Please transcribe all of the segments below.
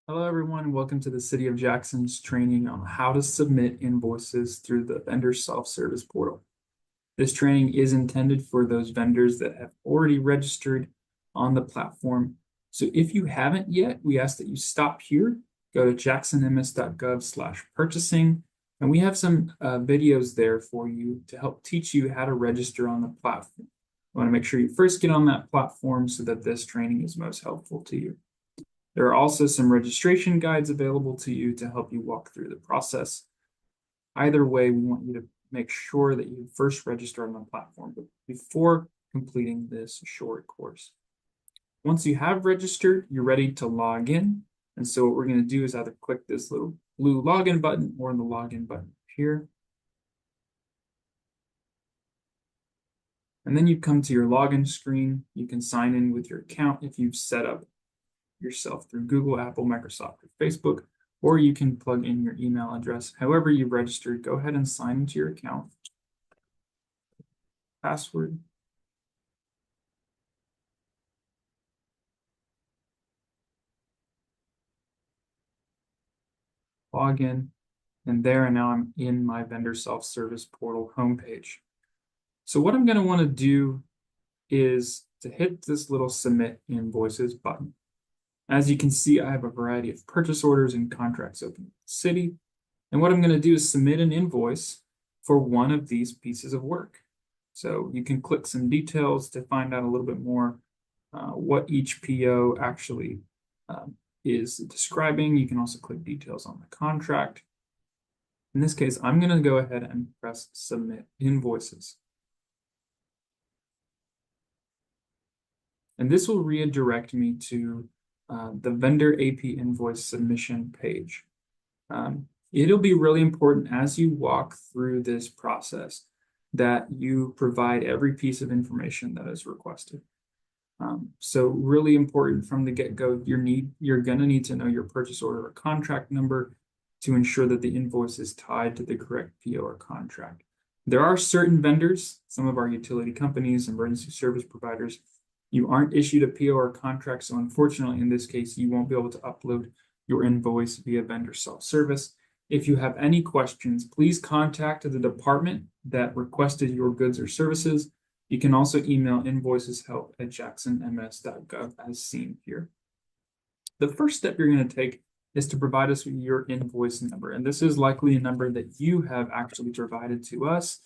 Hello, everyone. Welcome to the City of Jackson's training on how to submit invoices through the vendor self-service portal. This training is intended for those vendors that have already registered on the platform. So if you haven't yet, we ask that you stop here, go to jacksonms.gov/purchasing, and we have some videos there for you to help teach you how to register on the platform. I want to make sure you first get on that platform so that this training is most helpful to you. There are also some registration guides available to you to help you walk through the process. Either way, we want you to make sure that you first register on the platform before completing this short course. Once you have registered, you're ready to log in. And so what we're going to do is either click this little blue login button or the login button here. And then you come to your login screen. You can sign in with your account if you've set up yourself through Google, Apple, Microsoft, or Facebook, or you can plug in your email address. However you've registered, go ahead and sign into your account. Password. Log in, and there and now I'm in my vendor self-service portal homepage. So what I'm going to want to do is to hit this little submit invoices button. As you can see, I have a variety of purchase orders and contracts open with the city. And what I'm going to do is submit an invoice for one of these pieces of work. So you can click some details to find out a little bit more what each PO actually is describing. You can also click details on the contract. In this case, I'm going to go ahead and press submit invoices. And this will redirect me to the vendor AP invoice submission page. It'll be really important as you walk through this process that you provide every piece of information that is requested. So really important from the get-go, you're going to need to know your purchase order or contract number to ensure that the invoice is tied to the correct PO or contract. There are certain vendors, some of our utility companies, emergency service providers, you aren't issued a PO or contract, so unfortunately in this case, you won't be able to upload your invoice via vendor self-service. If you have any questions, please contact the department that requested your goods or services. You can also email invoiceshelp@jacksonms.gov as seen here. The first step you're going to take is to provide us with your invoice number. And this is likely a number that you have actually provided to us.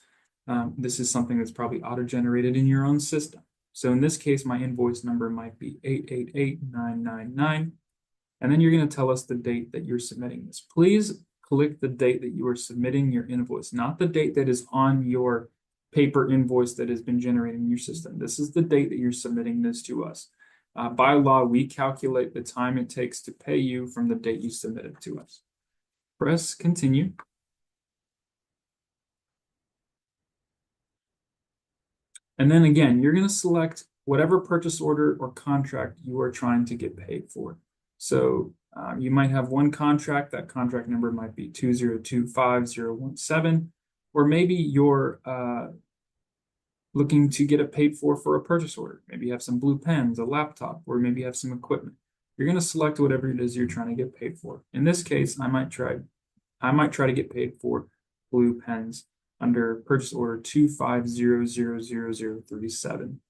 This is something that's probably auto-generated in your own system. So in this case, my invoice number might be 888999. And then you're going to tell us the date that you're submitting this. Please click the date that you are submitting your invoice, not the date that is on your paper invoice that has been generated in your system. This is the date that you're submitting this to us. By law, we calculate the time it takes to pay you from the date you submit it to us. Press continue. And then again, you're going to select whatever purchase order or contract you are trying to get paid for. So you might have one contract, that contract number might be 2025017, or maybe you're looking to get it paid for a purchase order. Maybe you have some blue pens, a laptop, or maybe you have some equipment. You're going to select whatever it is you're trying to get paid for. In this case, I might try to get paid for blue pens under purchase order 2500037.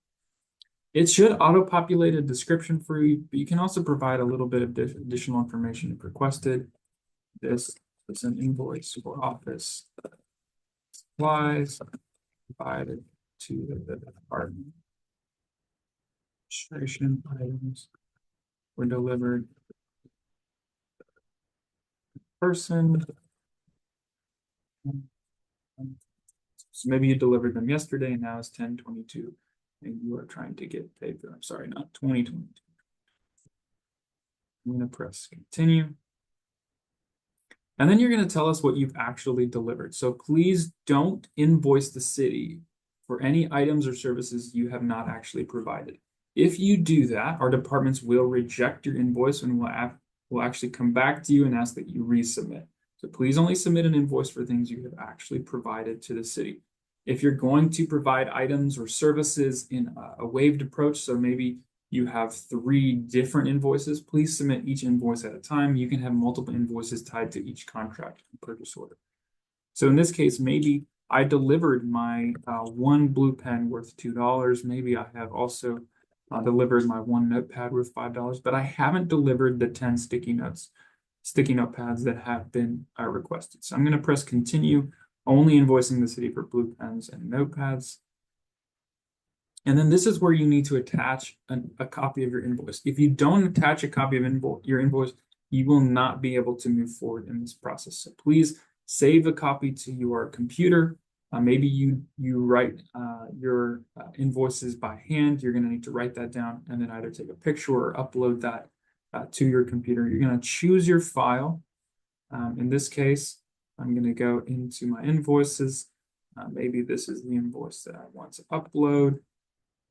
It should auto-populate a description for you, but you can also provide a little bit of additional information if requested. This is an invoice for office supplies provided to the department. Registration items were delivered person. So maybe you delivered them yesterday and now it's 10/22 and you are trying to get paid for them. Sorry, not 2022. I'm going to press continue. And then you're going to tell us what you've actually delivered. So please don't invoice the city for any items or services you have not actually provided. If you do that, our departments will reject your invoice and will actually come back to you and ask that you resubmit. So please only submit an invoice for things you have actually provided to the city. If you're going to provide items or services in a waived approach, so maybe you have 3 different invoices, please submit each invoice at a time. You can have multiple invoices tied to each contract and purchase order. So in this case, maybe I delivered my one blue pen worth $2. Maybe I have also delivered my one notepad worth $5, but I haven't delivered the 10 sticky note pads that have been requested. So I'm going to press continue, only invoicing the city for blue pens and notepads. And then this is where you need to attach a copy of your invoice. If you don't attach a copy of your invoice, you will not be able to move forward in this process. So please save a copy to your computer. Maybe you write your invoices by hand. You're going to need to write that down and then either take a picture or upload that to your computer. You're going to choose your file. In this case, I'm going to go into my invoices. Maybe this is the invoice that I want to upload.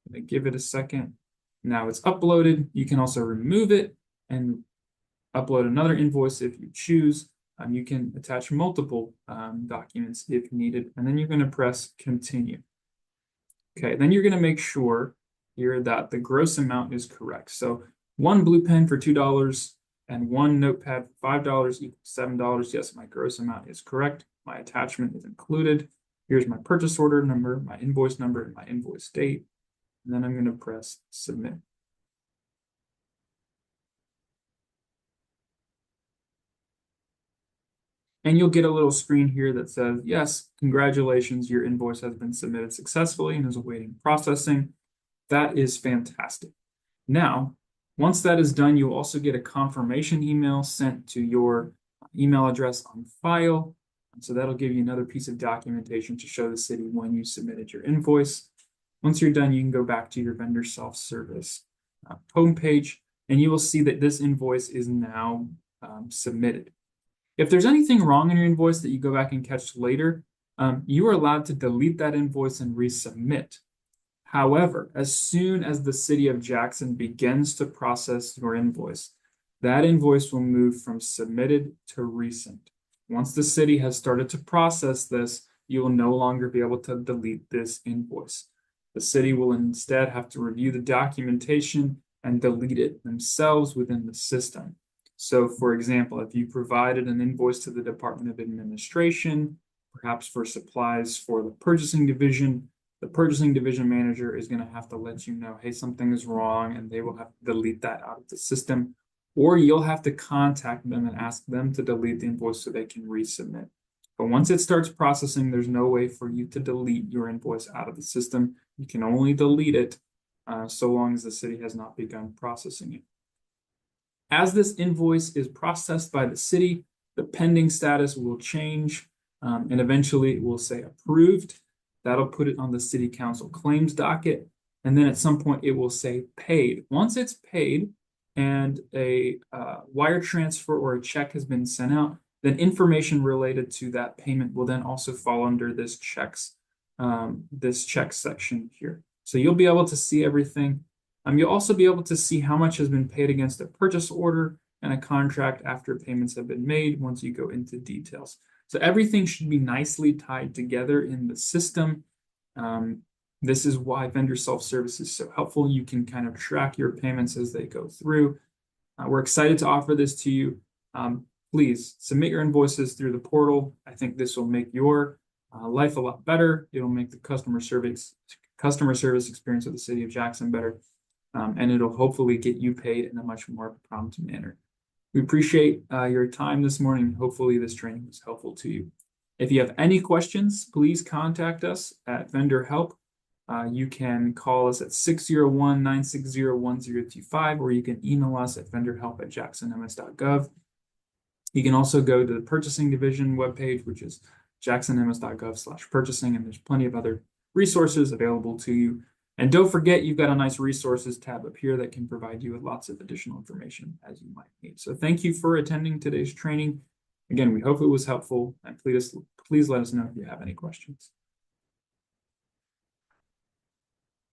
I'm going to give it a second. Now it's uploaded. You can also remove it and upload another invoice if you choose. You can attach multiple documents if needed, and then you're going to press continue. Okay, then you're going to make sure here that the gross amount is correct. So one blue pen for $2 and one notepad for $5 equals $7. Yes, my gross amount is correct. My attachment is included. Here's my purchase order number, my invoice number, and my invoice date. And then I'm going to press submit. And you'll get a little screen here that says, yes, congratulations, your invoice has been submitted successfully and is awaiting processing. That is fantastic. Now, once that is done, you'll also get a confirmation email sent to your email address on file. So that'll give you another piece of documentation to show the city when you submitted your invoice. Once you're done, you can go back to your vendor self-service homepage, and you will see that this invoice is now submitted. If there's anything wrong in your invoice that you go back and catch later, you are allowed to delete that invoice and resubmit. However, as soon as the city of Jackson begins to process your invoice, that invoice will move from submitted to resent. Once the city has started to process this, you will no longer be able to delete this invoice. The city will instead have to review the documentation and delete it themselves within the system. So, for example, if you provided an invoice to the Department of Administration, perhaps for supplies for the purchasing division manager is going to have to let you know, hey, something is wrong, and they will have to delete that out of the system. Or you'll have to contact them and ask them to delete the invoice so they can resubmit. But once it starts processing, there's no way for you to delete your invoice out of the system. You can only delete it so long as the city has not begun processing it. As this invoice is processed by the city, the pending status will change, and eventually it will say approved. That'll put it on the city council claims docket, and then at some point it will say paid. Once it's paid and a wire transfer or a check has been sent out, then information related to that payment will then also fall under this check section here. So you'll be able to see everything. You'll also be able to see how much has been paid against a purchase order and a contract after payments have been made once you go into details. So everything should be nicely tied together in the system. This is why vendor self-service is so helpful. You can kind of track your payments as they go through. We're excited to offer this to you. Please submit your invoices through the portal. I think this will make your life a lot better. It'll make the customer service experience of the city of Jackson better. And it'll hopefully get you paid in a much more prompt manner. We appreciate your time this morning. Hopefully this training was helpful to you. If you have any questions, please contact us at Vendor Help. You can call us at 601-960-1025, or you can email us at vendorhelp@jacksonms.gov. You can also go to the purchasing division webpage, which is jacksonms.gov/purchasing, and there's plenty of other resources available to you. And don't forget, you've got a nice resources tab up here that can provide you with lots of additional information as you might need. So thank you for attending today's training. Again, we hope it was helpful, and please let us know if you have any questions.